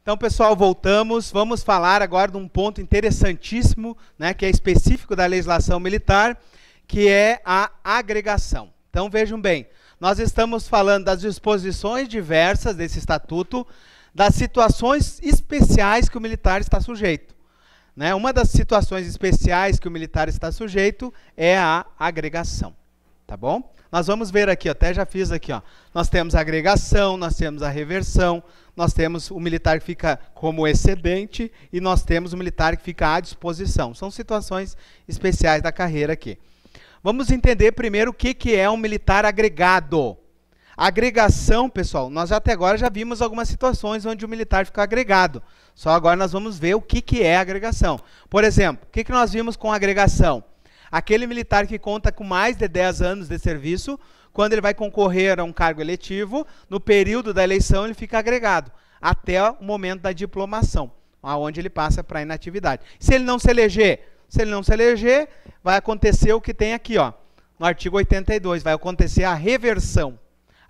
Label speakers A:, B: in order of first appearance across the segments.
A: Então, pessoal, voltamos. Vamos falar agora de um ponto interessantíssimo, né, que é específico da legislação militar, que é a agregação. Então, vejam bem, nós estamos falando das disposições diversas desse estatuto, das situações especiais que o militar está sujeito. Né? Uma das situações especiais que o militar está sujeito é a agregação. Tá bom? Nós vamos ver aqui, até já fiz aqui, ó. Nós temos a agregação, nós temos a reversão, nós temos o militar que fica como excedente e nós temos o militar que fica à disposição. São situações especiais da carreira aqui. Vamos entender primeiro o que é um militar agregado. A agregação, pessoal, nós até agora já vimos algumas situações onde o militar fica agregado. Só agora nós vamos ver o que é agregação. Por exemplo, o que nós vimos com agregação? Aquele militar que conta com mais de 10 anos de serviço, quando ele vai concorrer a um cargo eletivo, no período da eleição ele fica agregado, até o momento da diplomação, onde ele passa para a inatividade. Se ele não se eleger, vai acontecer o que tem aqui, ó, no artigo 82, vai acontecer a reversão.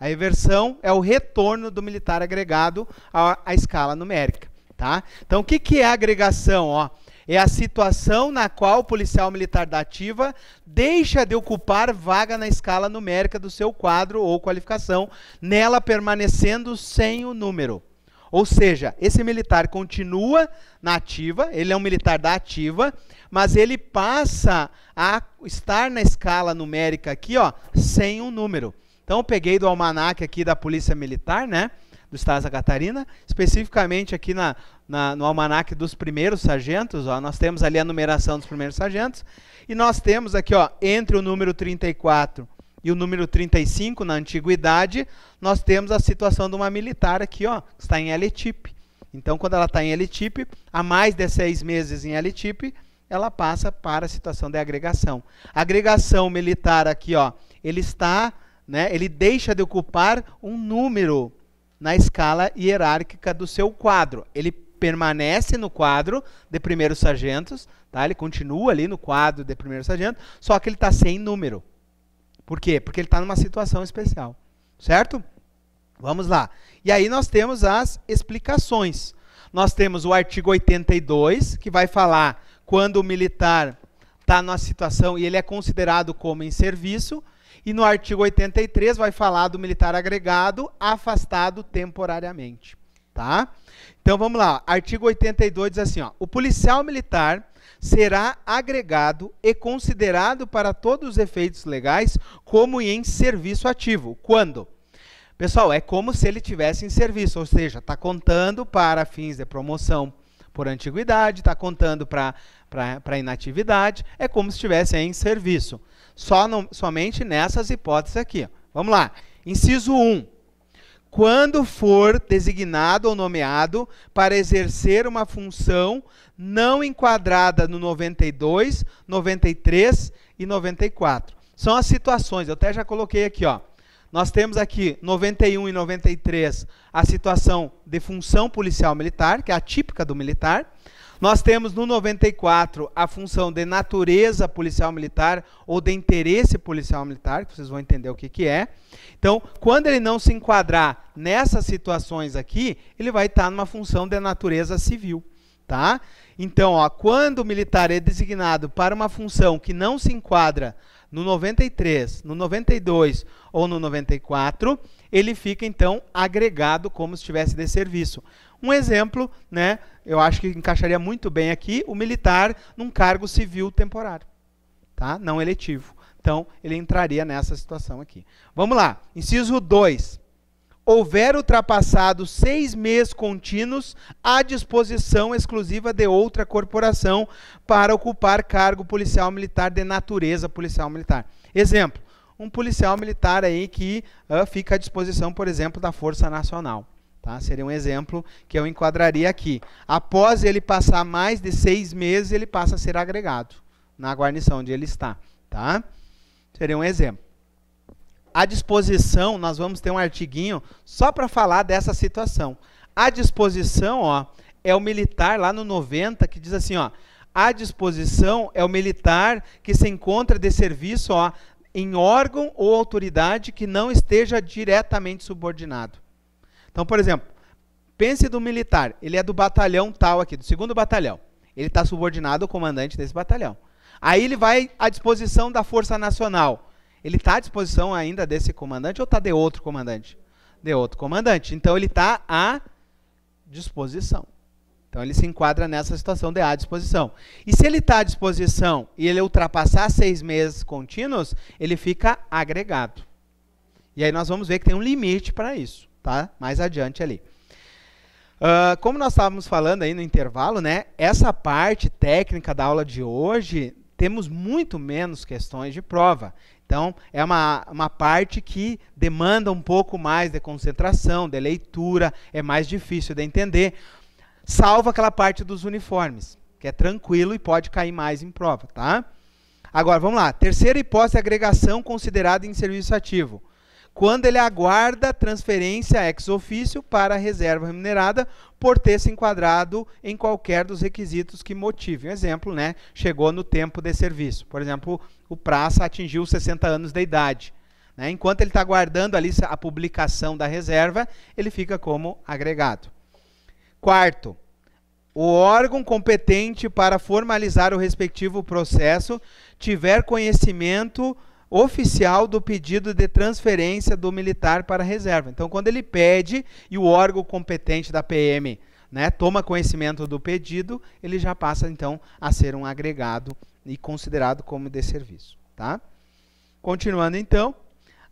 A: A reversão é o retorno do militar agregado à escala numérica. Tá? Então, o que é a agregação? Ó? É a situação na qual o policial militar da ativa deixa de ocupar vaga na escala numérica do seu quadro ou qualificação, nela permanecendo sem o número. Ou seja, esse militar continua na ativa, ele é um militar da ativa, mas ele passa a estar na escala numérica aqui, ó, sem um número. Então, eu peguei do almanaque aqui da Polícia Militar, né, do Estado de Santa Catarina, especificamente aqui no almanaque dos primeiros sargentos, ó, nós temos ali a numeração dos primeiros sargentos, e nós temos aqui, ó, entre o número 34 e o número 35, na antiguidade, nós temos a situação de uma militar aqui, ó, que está em LTIP. Então, quando ela está em LTIP, há mais de 6 meses em LTIP, ela passa para a situação de agregação. A agregação militar aqui, ó, ele está, né, ele deixa de ocupar um número na escala hierárquica do seu quadro. Ele permanece no quadro de primeiros sargentos, tá? Ele continua ali no quadro de primeiro sargento, só que ele está sem número. Por quê? Porque ele está numa situação especial, certo? Vamos lá. E aí nós temos as explicações. Nós temos o artigo 82, que vai falar quando o militar está numa situação e ele é considerado como em serviço, e no artigo 83 vai falar do militar agregado afastado temporariamente. Tá? Então vamos lá, artigo 82 diz assim, ó, o policial militar será agregado e considerado para todos os efeitos legais como em serviço ativo. Quando? Pessoal, é como se ele estivesse em serviço, ou seja, está contando para fins de promoção por antiguidade, está contando para inatividade, é como se estivesse em serviço. Somente nessas hipóteses aqui. Ó. Vamos lá. Inciso 1. Quando for designado ou nomeado para exercer uma função não enquadrada no 92, 93 e 94. São as situações, eu até já coloquei aqui, ó. Nós temos aqui 91 e 93 a situação de função policial militar, que é a típica do militar. Nós temos no 94 a função de natureza policial militar ou de interesse policial militar, que vocês vão entender o que é. Então, quando ele não se enquadrar nessas situações aqui, ele vai estar numa função de natureza civil. Tá? Então, ó, quando o militar é designado para uma função que não se enquadra no 93, no 92 ou no 94, ele fica, então, agregado como se estivesse de serviço. Um exemplo, né, eu acho que encaixaria muito bem aqui, o militar num cargo civil temporário, tá? Não eletivo. Então, ele entraria nessa situação aqui. Vamos lá, inciso 2. Houver ultrapassado 6 meses contínuos à disposição exclusiva de outra corporação para ocupar cargo policial militar de natureza policial militar. Exemplo, um policial militar aí que fica à disposição, por exemplo, da Força Nacional. Tá? Seria um exemplo que eu enquadraria aqui. Após ele passar mais de 6 meses, ele passa a ser agregado na guarnição onde ele está. Tá? Seria um exemplo. À disposição, nós vamos ter um artiguinho só para falar dessa situação. À disposição, ó, é o militar lá no 90 que diz assim, ó, à disposição é o militar que se encontra de serviço, ó, em órgão ou autoridade que não esteja diretamente subordinado. Então, por exemplo, Pense do militar, ele é do batalhão tal aqui, do 2º batalhão. Ele está subordinado ao comandante desse batalhão. Aí ele vai à disposição da Força Nacional. Ele está à disposição ainda desse comandante ou está de outro comandante? De outro comandante. Então ele está à disposição. Então ele se enquadra nessa situação de à disposição. E se ele está à disposição e ele ultrapassar 6 meses contínuos, ele fica agregado. E aí nós vamos ver que tem um limite para isso, tá? Mais adiante ali. Como nós estávamos falando aí no intervalo, né? Essa parte técnica da aula de hoje, temos muito menos questões de prova. Então, é uma parte que demanda um pouco mais de concentração, de leitura, é mais difícil de entender, salvo aquela parte dos uniformes, que é tranquilo e pode cair mais em prova, tá? Agora, vamos lá. Terceira hipótese de agregação considerada em serviço ativo. Quando ele aguarda transferência ex officio para a reserva remunerada por ter se enquadrado em qualquer dos requisitos que motivem. Um exemplo, né? Chegou no tempo de serviço. Por exemplo, o praça atingiu 60 anos de idade. Né? Enquanto ele está aguardando ali a publicação da reserva, ele fica como agregado. Quarto, o órgão competente para formalizar o respectivo processo tiver conhecimento oficial do pedido de transferência do militar para a reserva. Então, quando ele pede e o órgão competente da PM, né, toma conhecimento do pedido, ele já passa, então, a ser um agregado e considerado como de serviço. Tá? Continuando, então,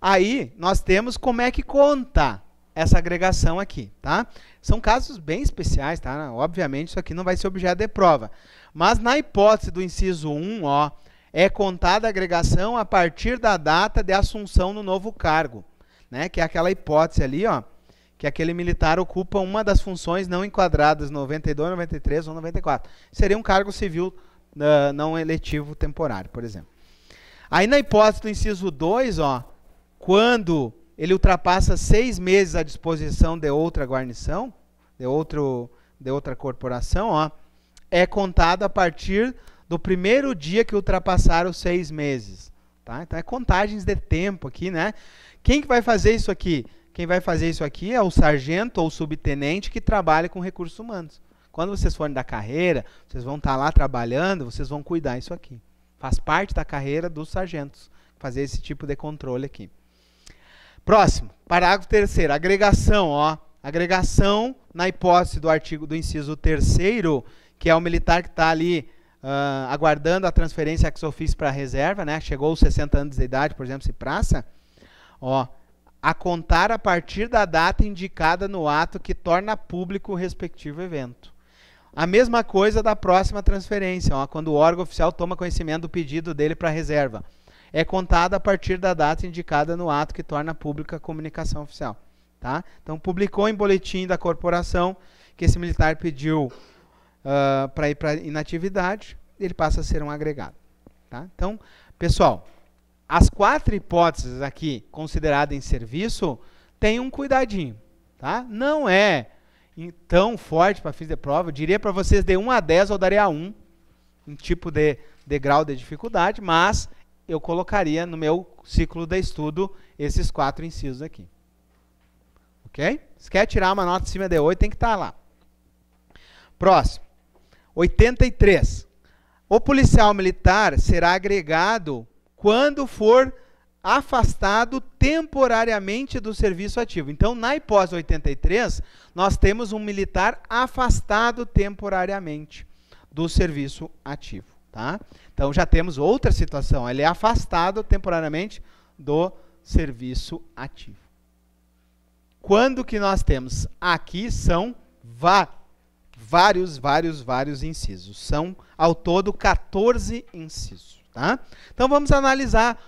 A: aí nós temos como é que conta essa agregação aqui. Tá? São casos bem especiais, tá? Obviamente, isso aqui não vai ser objeto de prova. Mas, na hipótese do inciso 1, ó, é contada a agregação a partir da data de assunção no novo cargo, né? Que é aquela hipótese ali, ó, que aquele militar ocupa uma das funções não enquadradas no 92, 93 ou 94. Seria um cargo civil não eletivo temporário, por exemplo. Aí na hipótese do inciso 2, ó, quando ele ultrapassa 6 meses à disposição de outra guarnição, de outra corporação, ó, é contado a partir do primeiro dia que ultrapassar os 6 meses. Tá? Então, é contagens de tempo aqui, né? Quem que vai fazer isso aqui? Quem vai fazer isso aqui é o sargento ou subtenente que trabalha com recursos humanos. Quando vocês forem da carreira, vocês vão estar lá trabalhando, vocês vão cuidar isso aqui. Faz parte da carreira dos sargentos, fazer esse tipo de controle aqui. Próximo, parágrafo 3º, agregação, ó. Agregação, na hipótese do artigo do inciso 3º, que é o militar que está ali aguardando a transferência ex officio para a reserva, né? Chegou aos 60 anos de idade, por exemplo, se praça, ó, a contar a partir da data indicada no ato que torna público o respectivo evento. A mesma coisa da próxima transferência, ó, quando o órgão oficial toma conhecimento do pedido dele para a reserva. É contada a partir da data indicada no ato que torna pública a comunicação oficial. Tá? Então, publicou em boletim da corporação que esse militar pediu para ir para inatividade, ele passa a ser um agregado. Tá? Então, pessoal, as 4 hipóteses aqui consideradas em serviço, tem um cuidadinho. Tá? Não é tão forte para fazer prova. Eu diria para vocês de 1 a 10 eu daria 1, um tipo de grau de dificuldade, mas eu colocaria no meu ciclo de estudo esses 4 incisos aqui. Ok? Se quer tirar uma nota acima de 8, tem que estar lá. Próximo. 83. O policial militar será agregado quando for afastado temporariamente do serviço ativo. Então, na hipótese 83, nós temos um militar afastado temporariamente do serviço ativo. Tá? Então, já temos outra situação. Ele é afastado temporariamente do serviço ativo. Quando que nós temos? Aqui são vários incisos. São, ao todo, 14 incisos. Tá? Então, vamos analisar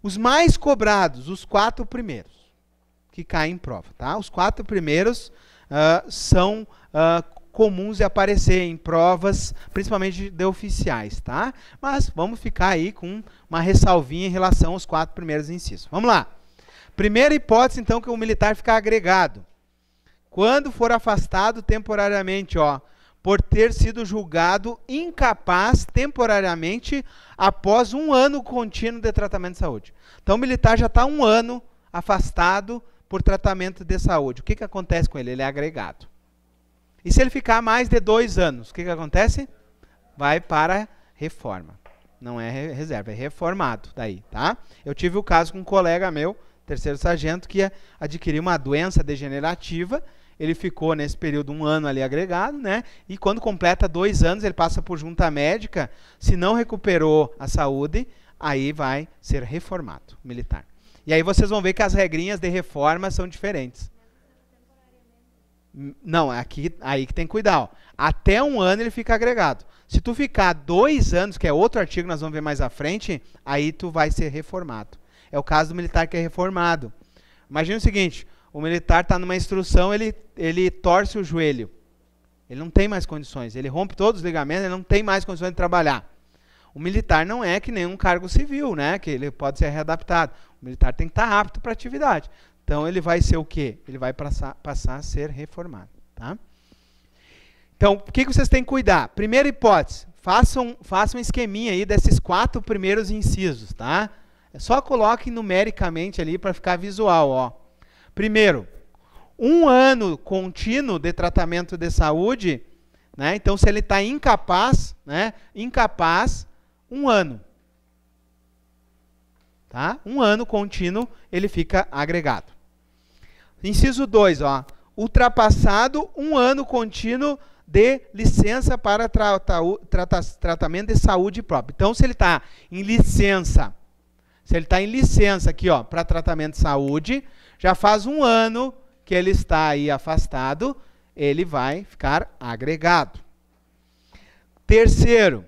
A: os mais cobrados, os 4 primeiros, que caem em prova. Tá? Os 4 primeiros são comuns de aparecer em provas, principalmente de oficiais. Tá? Mas vamos ficar aí com uma ressalvinha em relação aos 4 primeiros incisos. Vamos lá. Primeira hipótese, então, que o militar ficar agregado. Quando for afastado temporariamente, ó, por ter sido julgado incapaz temporariamente após 1 ano contínuo de tratamento de saúde. Então, o militar já está 1 ano afastado por tratamento de saúde. O que acontece com ele? Ele é agregado. E se ele ficar mais de 2 anos, o que acontece? Vai para reforma. Não é reserva, é reformado daí, tá? Eu tive o caso com um colega meu, terceiro sargento, que adquiriu uma doença degenerativa. Ele ficou nesse período 1 ano ali agregado, né? E quando completa 2 anos, ele passa por junta médica. Se não recuperou a saúde, aí vai ser reformado militar. E aí vocês vão ver que as regrinhas de reforma são diferentes. Não, aqui, aí que tem que cuidar. Ó. Até 1 ano ele fica agregado. Se tu ficar 2 anos, que é outro artigo que nós vamos ver mais à frente, aí tu vai ser reformado. É o caso do militar que é reformado. Imagina o seguinte, o militar está numa instrução, ele torce o joelho. Ele não tem mais condições, ele rompe todos os ligamentos, ele não tem mais condições de trabalhar. O militar não é que nem um cargo civil, né? Que ele pode ser readaptado. O militar tem que estar apto para a atividade. Então, ele vai ser o quê? Ele vai passar a ser reformado. Tá? Então, o que vocês têm que cuidar? Primeira hipótese, façam um esqueminha aí desses 4 primeiros incisos. Tá? Só coloquem numericamente ali para ficar visual. Ó. Primeiro, 1 ano contínuo de tratamento de saúde. Né? Então, se ele está incapaz, né? Incapaz, 1 ano. Tá? 1 ano contínuo, ele fica agregado. Inciso 2, ó, ultrapassado 1 ano contínuo de licença para tratamento de saúde própria. Então, se ele está em licença, aqui, ó, para tratamento de saúde, já faz 1 ano que ele está aí afastado, ele vai ficar agregado. Terceiro,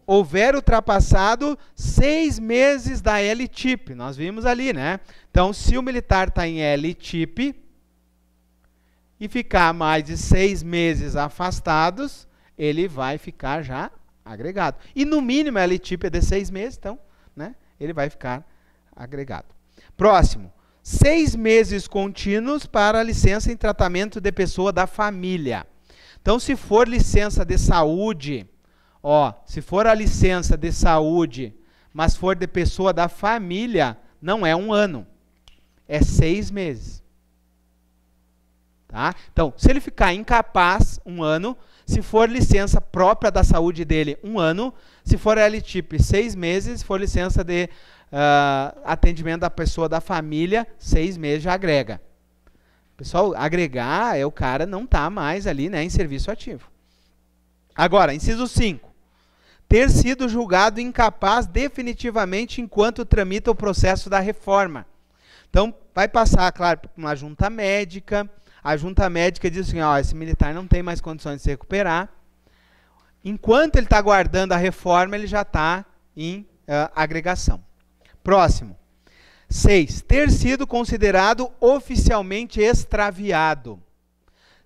A: houver ultrapassado 6 meses da L-TIP. Nós vimos ali, né? Então, se o militar está em L-TIP e ficar mais de 6 meses afastados, ele vai ficar já agregado. E no mínimo a L-TIP é de 6 meses, então, né? Ele vai ficar agregado. Próximo. 6 meses contínuos para licença em tratamento de pessoa da família. Então, se for licença de saúde, ó, se for a licença de saúde, mas for de pessoa da família, não é 1 ano, é 6 meses. Tá? Então, se ele ficar incapaz 1 ano, se for licença própria da saúde dele, 1 ano, se for L-TIP, 6 meses, se for licença de atendimento da pessoa da família, 6 meses já agrega. Pessoal, agregar é o cara não tá mais ali, né, em serviço ativo. Agora, inciso 5. Ter sido julgado incapaz definitivamente enquanto tramita o processo da reforma. Então, vai passar, claro, por uma junta médica. A junta médica diz assim, ó, esse militar não tem mais condições de se recuperar. Enquanto ele está aguardando a reforma, ele já está em agregação. Próximo. 6. Ter sido considerado oficialmente extraviado.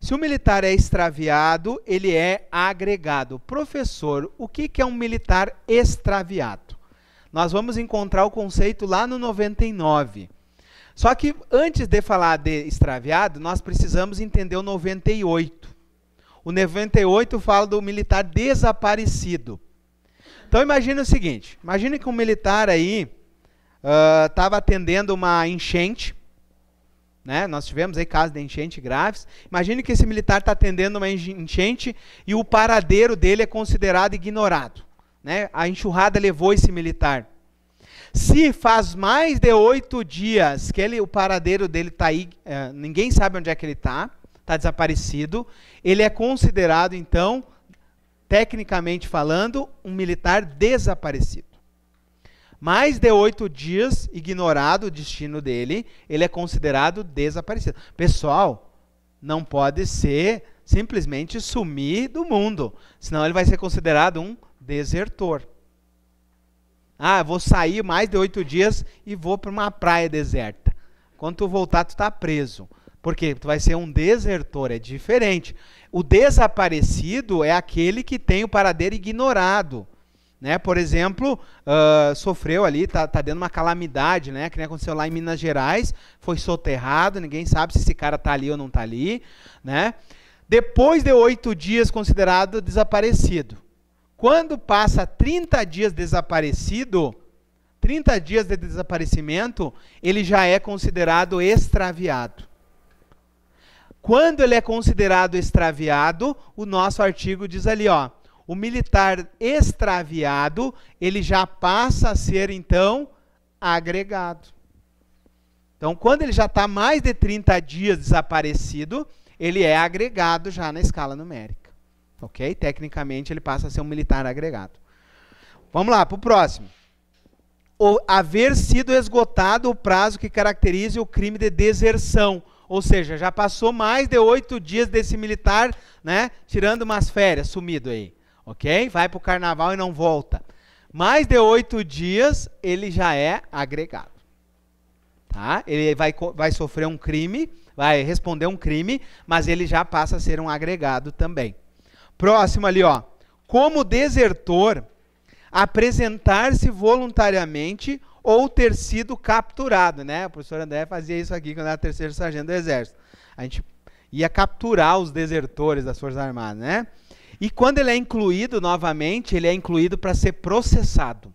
A: Se o militar é extraviado, ele é agregado. Professor, o que é um militar extraviado? Nós vamos encontrar o conceito lá no 99. Só que antes de falar de extraviado, nós precisamos entender o 98. O 98 fala do militar desaparecido. Então imagine o seguinte, imagine que um militar aí estava atendendo uma enchente, né? Nós tivemos aí casos de enchente graves. Imagine que esse militar está atendendo uma enchente e o paradeiro dele é considerado ignorado, né? A enxurrada levou esse militar. Se faz mais de 8 dias que o paradeiro dele está aí, ninguém sabe onde é que ele está desaparecido, ele é considerado, então, tecnicamente falando, um militar desaparecido. Mais de 8 dias, ignorado o destino dele, ele é considerado desaparecido. Pessoal, não pode ser simplesmente sumir do mundo, senão ele vai ser considerado um desertor. Ah, vou sair mais de 8 dias e vou para uma praia deserta. Quando tu voltar, tu está preso. Porque tu vai ser um desertor, é diferente. O desaparecido é aquele que tem o paradeiro ignorado. Né? Por exemplo, sofreu ali, está dando uma calamidade, né? Que nem aconteceu lá em Minas Gerais, foi soterrado, ninguém sabe se esse cara está ali ou não está ali. Né? Depois de 8 dias considerado desaparecido. Quando passa 30 dias desaparecido, 30 dias de desaparecimento, ele já é considerado extraviado. Quando ele é considerado extraviado, o nosso artigo diz ali, ó, o militar extraviado, ele já passa a ser, então, agregado. Então, quando ele já está mais de 30 dias desaparecido, ele é agregado já na escala numérica. Ok? Tecnicamente, ele passa a ser um militar agregado. Vamos lá, para o próximo. Haver sido esgotado o prazo que caracteriza o crime de deserção. Ou seja, já passou mais de 8 dias desse militar, né, tirando umas férias, sumido aí. Ok? Vai para o carnaval e não volta. Mais de 8 dias, ele já é agregado. Tá? Ele vai sofrer um crime, vai responder um crime, mas ele já passa a ser um agregado também. Próximo ali, ó. Como desertor, apresentar-se voluntariamente ou ter sido capturado, né? O professor André fazia isso aqui quando era terceiro sargento do Exército. A gente ia capturar os desertores das Forças Armadas, né? E quando ele é incluído novamente, ele é incluído para ser processado.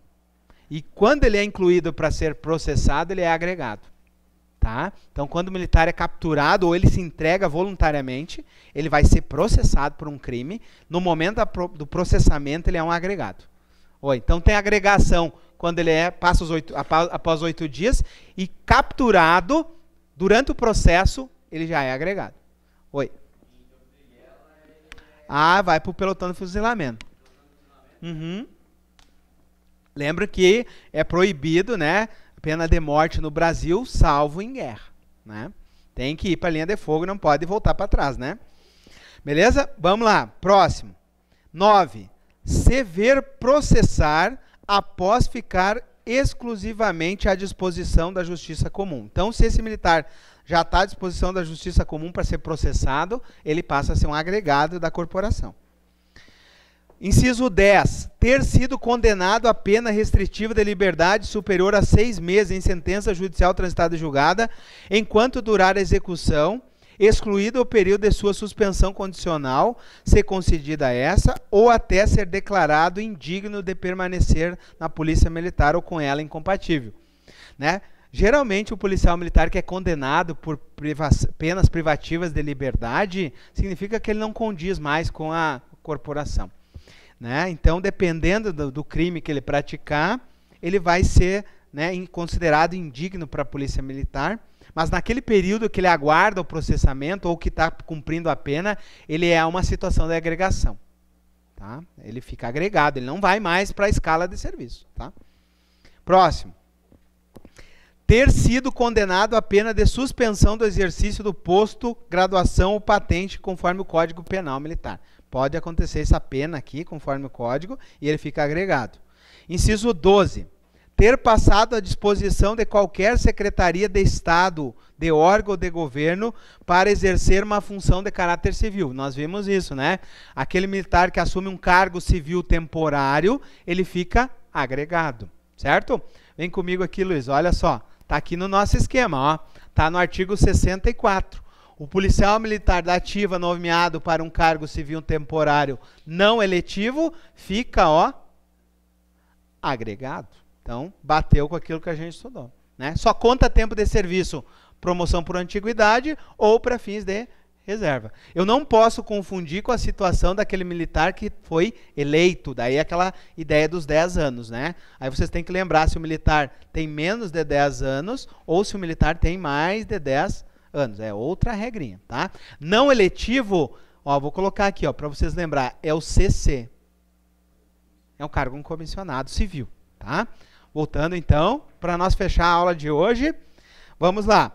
A: E quando ele é incluído para ser processado, ele é agregado. Tá? Então, quando o militar é capturado ou ele se entrega voluntariamente, ele vai ser processado por um crime. No momento do processamento, ele é um agregado. Então, tem agregação quando ele passa após 8 dias e capturado durante o processo, ele já é agregado. Vai para o pelotão de fuzilamento. Uhum. Lembra que é proibido, né, pena de morte no Brasil, salvo em guerra, né? Tem que ir para a linha de fogo, não pode voltar para trás, né? Beleza? Vamos lá, próximo. 9. Se ver processar após ficar exclusivamente à disposição da justiça comum. Então, se esse militar já está à disposição da justiça comum para ser processado, ele passa a ser um agregado da corporação. Inciso 10. Ter sido condenado a pena restritiva de liberdade superior a 6 meses em sentença judicial transitada e julgada, enquanto durar a execução, excluído o período de sua suspensão condicional, se concedida essa, ou até ser declarado indigno de permanecer na polícia militar ou com ela incompatível. Né? Geralmente, o policial militar que é condenado por penas privativas de liberdade, significa que ele não condiz mais com a corporação. Né? Então, dependendo do crime que ele praticar, ele vai ser, né, considerado indigno para a polícia militar, mas naquele período que ele aguarda o processamento ou que está cumprindo a pena, ele é uma situação de agregação. Tá? Ele fica agregado, ele não vai mais para a escala de serviço. Tá? Próximo. Ter sido condenado a pena de suspensão do exercício do posto, graduação ou patente, conforme o Código Penal Militar. Pode acontecer essa pena aqui, conforme o código, e ele fica agregado. Inciso 12. Ter passado à disposição de qualquer secretaria de Estado, de órgão de governo, para exercer uma função de caráter civil. Nós vimos isso, né? Aquele militar que assume um cargo civil temporário, ele fica agregado, certo? Vem comigo aqui, Luiz, olha só. Está aqui no nosso esquema, ó. Está no artigo 64. O policial militar da ativa nomeado para um cargo civil temporário não eletivo fica, ó, agregado. Então, bateu com aquilo que a gente estudou. Né? Só conta tempo de serviço, promoção por antiguidade ou para fins de reserva. Eu não posso confundir com a situação daquele militar que foi eleito. Daí aquela ideia dos 10 anos. Né? Aí vocês têm que lembrar se o militar tem menos de 10 anos ou se o militar tem mais de 10 anos. É outra regrinha, tá? Não eletivo, ó, vou colocar aqui, ó, para vocês lembrar, é o CC. É um cargo comissionado civil, tá? Voltando então, para nós fechar a aula de hoje, vamos lá.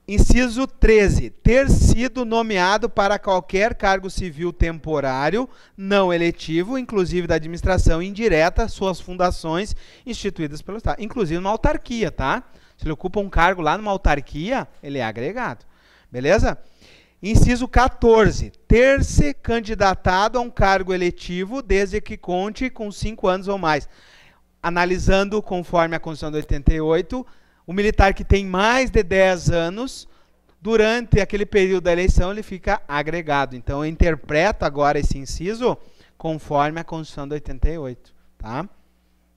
A: Inciso 13. Ter sido nomeado para qualquer cargo civil temporário, não eletivo, inclusive da administração indireta, suas fundações instituídas pelo Estado. Inclusive uma autarquia, tá? Se ele ocupa um cargo lá numa autarquia, ele é agregado. Beleza? Inciso 14. Ter-se candidatado a um cargo eletivo desde que conte com 5 anos ou mais. Analisando conforme a Constituição de 88, o militar que tem mais de 10 anos, durante aquele período da eleição, ele fica agregado. Então, eu interpreto agora esse inciso conforme a Constituição de 88. Tá?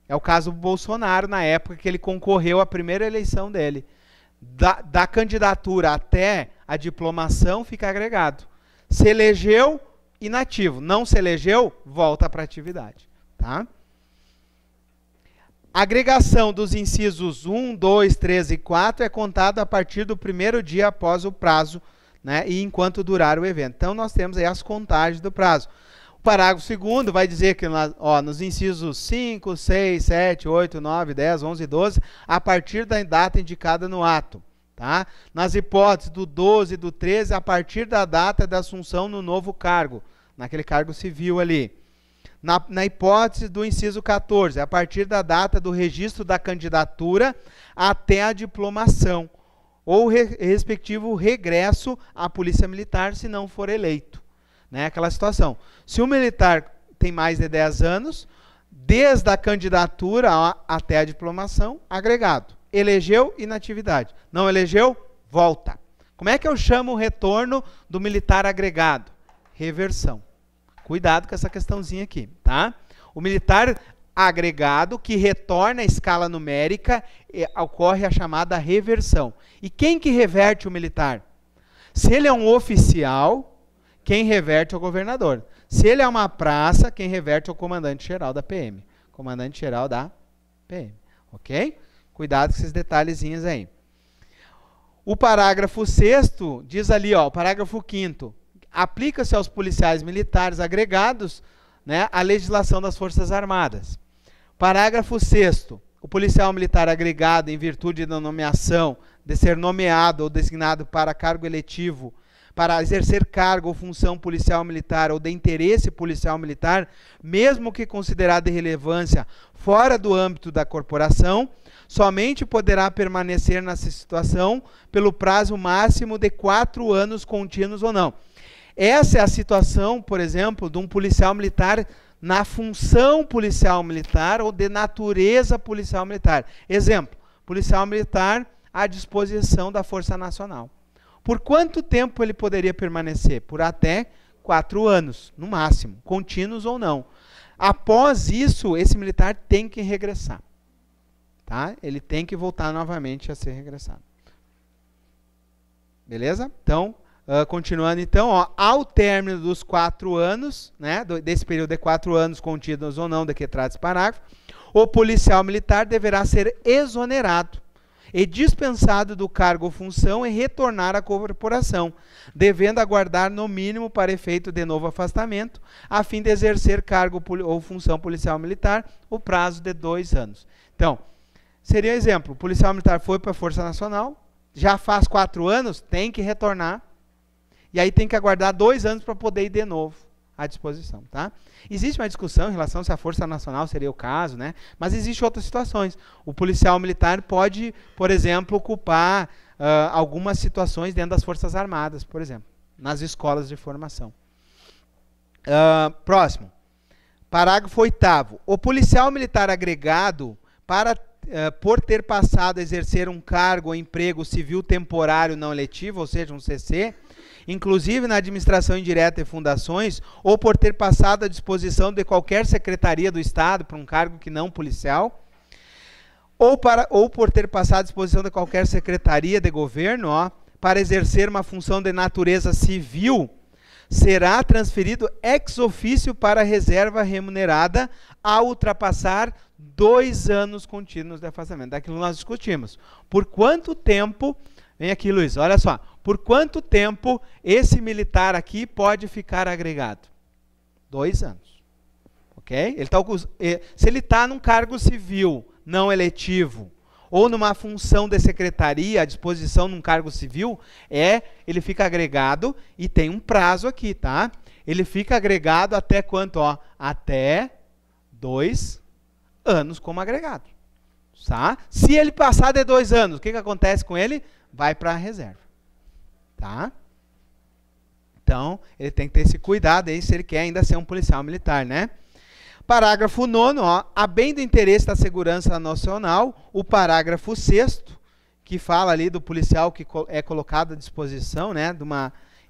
A: É o caso do Bolsonaro, na época que ele concorreu à primeira eleição dele. Da candidatura até a diplomação, fica agregado. Se elegeu, inativo. Não se elegeu, volta para a atividade. Tá? A agregação dos incisos 1, 2, 3 e 4 é contada a partir do primeiro dia após o prazo, né, e enquanto durar o evento. Então, nós temos aí as contagens do prazo. O parágrafo 2º vai dizer que nos incisos 5, 6, 7, 8, 9, 10, 11 e 12, a partir da data indicada no ato. Tá? Nas hipóteses do 12 e do 13, a partir da data da assunção no novo cargo, naquele cargo civil ali. Na hipótese do inciso 14, a partir da data do registro da candidatura até a diplomação, ou respectivo regresso à Polícia Militar, se não for eleito. Né? Aquela situação. Se o militar tem mais de 10 anos, desde a candidatura até a diplomação, agregado. Elegeu, inatividade. Não elegeu, volta. Como é que eu chamo o retorno do militar agregado? Reversão. Cuidado com essa questãozinha aqui, tá? O militar agregado que retorna a escala numérica, ocorre a chamada reversão. E quem que reverte o militar? Se ele é um oficial, quem reverte é o governador. Se ele é uma praça, quem reverte é o comandante-geral da PM. Comandante-geral da PM, ok? Cuidado com esses detalhezinhos aí. O parágrafo 6º diz ali, ó, o parágrafo 5º, aplica-se aos policiais militares agregados, né, a legislação das Forças Armadas. Parágrafo 6º, o policial militar agregado, em virtude da nomeação, de ser nomeado ou designado para cargo eletivo, para exercer cargo ou função policial militar ou de interesse policial militar, mesmo que considerado de relevância fora do âmbito da corporação, somente poderá permanecer nessa situação pelo prazo máximo de 4 anos contínuos ou não. Essa é a situação, por exemplo, de um policial militar na função policial militar ou de natureza policial militar. Exemplo, policial militar à disposição da Força Nacional. Por quanto tempo ele poderia permanecer? Por até 4 anos, no máximo, contínuos ou não. Após isso, esse militar tem que regressar. Tá? Ele tem que voltar novamente a ser regressado. Beleza? Então, continuando então, ó, ao término dos 4 anos, né, desse período de 4 anos contínuos ou não, de que trata esse parágrafo, o policial militar deverá ser exonerado e dispensado do cargo ou função e retornar à corporação, devendo aguardar no mínimo para efeito de novo afastamento, a fim de exercer cargo ou função policial militar, o prazo de 2 anos. Então, seria um exemplo, o policial militar foi para a Força Nacional, já faz 4 anos, tem que retornar, e aí tem que aguardar 2 anos para poder ir de novo à disposição. Tá? Existe uma discussão em relação se a Força Nacional seria o caso, né? Mas existem outras situações. O policial militar pode, por exemplo, ocupar algumas situações dentro das Forças Armadas, por exemplo, nas escolas de formação. Próximo. Parágrafo 8º. O policial militar agregado, por ter passado a exercer um cargo ou emprego civil temporário não eletivo, ou seja, um CC, inclusive na administração indireta e fundações, ou por ter passado à disposição de qualquer secretaria do Estado para um cargo que não policial, ou por ter passado à disposição de qualquer secretaria de governo, ó, para exercer uma função de natureza civil, será transferido ex officio para a reserva remunerada ao ultrapassar 2 anos contínuos de afastamento. Daquilo que nós discutimos. Por quanto tempo, vem aqui Luiz, olha só, por quanto tempo esse militar aqui pode ficar agregado? 2 anos. Ok? Se ele está num cargo civil não eletivo, ou numa função de secretaria, à disposição num cargo civil, ele fica agregado e tem um prazo aqui, tá? Ele fica agregado até quanto? Ó, até 2 anos como agregado. Tá? Se ele passar de 2 anos, o que acontece com ele? Vai para a reserva. Tá? Então, ele tem que ter esse cuidado aí se ele quer ainda ser um policial militar, né? Parágrafo 9º, ó, a bem do interesse da segurança nacional, o parágrafo 6º, que fala ali do policial que é colocado à disposição, né,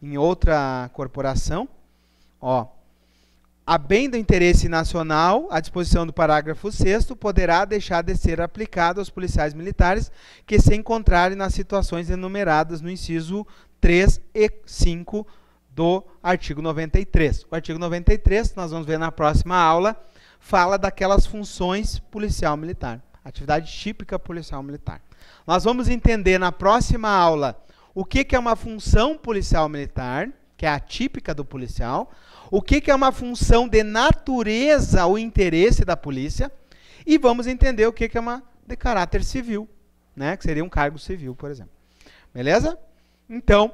A: em outra corporação, ó, a bem do interesse nacional, a disposição do parágrafo 6º poderá deixar de ser aplicado aos policiais militares que se encontrarem nas situações enumeradas no inciso 3 e 5 do artigo 93. O artigo 93, nós vamos ver na próxima aula, fala daquelas funções policial militar, atividade típica policial militar. Nós vamos entender na próxima aula o que é uma função policial militar, que é a típica do policial, o que é uma função de natureza ou interesse da polícia, e vamos entender o que é uma de caráter civil, né, que seria um cargo civil, por exemplo. Beleza? Então,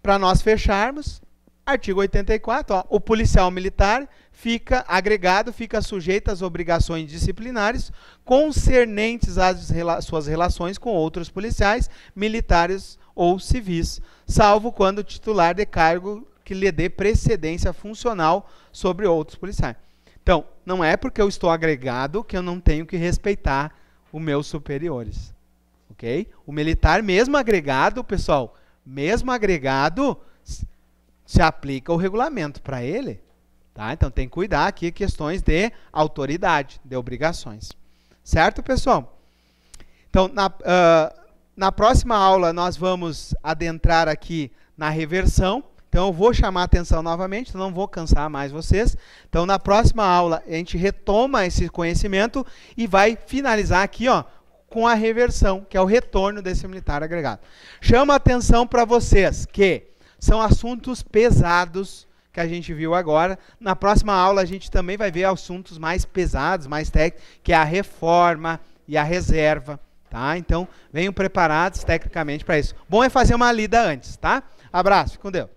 A: para nós fecharmos, artigo 84, ó, o policial militar fica agregado, fica sujeito às obrigações disciplinares concernentes às suas relações com outros policiais, militares ou civis, salvo quando o titular de cargo que lhe dê precedência funcional sobre outros policiais. Então, não é porque eu estou agregado que eu não tenho que respeitar os meus superiores. Ok? O militar, mesmo agregado, pessoal, mesmo agregado, se aplica o regulamento para ele. Tá? Então, tem que cuidar aqui questões de autoridade, de obrigações. Certo, pessoal? Então, na próxima aula, nós vamos adentrar aqui na reversão. Então, eu vou chamar a atenção novamente, não vou cansar mais vocês. Então, na próxima aula, a gente retoma esse conhecimento e vai finalizar aqui, ó, com a reversão, que é o retorno desse militar agregado. Chama a atenção para vocês que são assuntos pesados que a gente viu agora. Na próxima aula, a gente também vai ver assuntos mais pesados, mais técnicos, que é a reforma e a reserva. Tá? Então, venham preparados tecnicamente para isso. Bom é fazer uma lida antes, tá? Abraço, fique com Deus.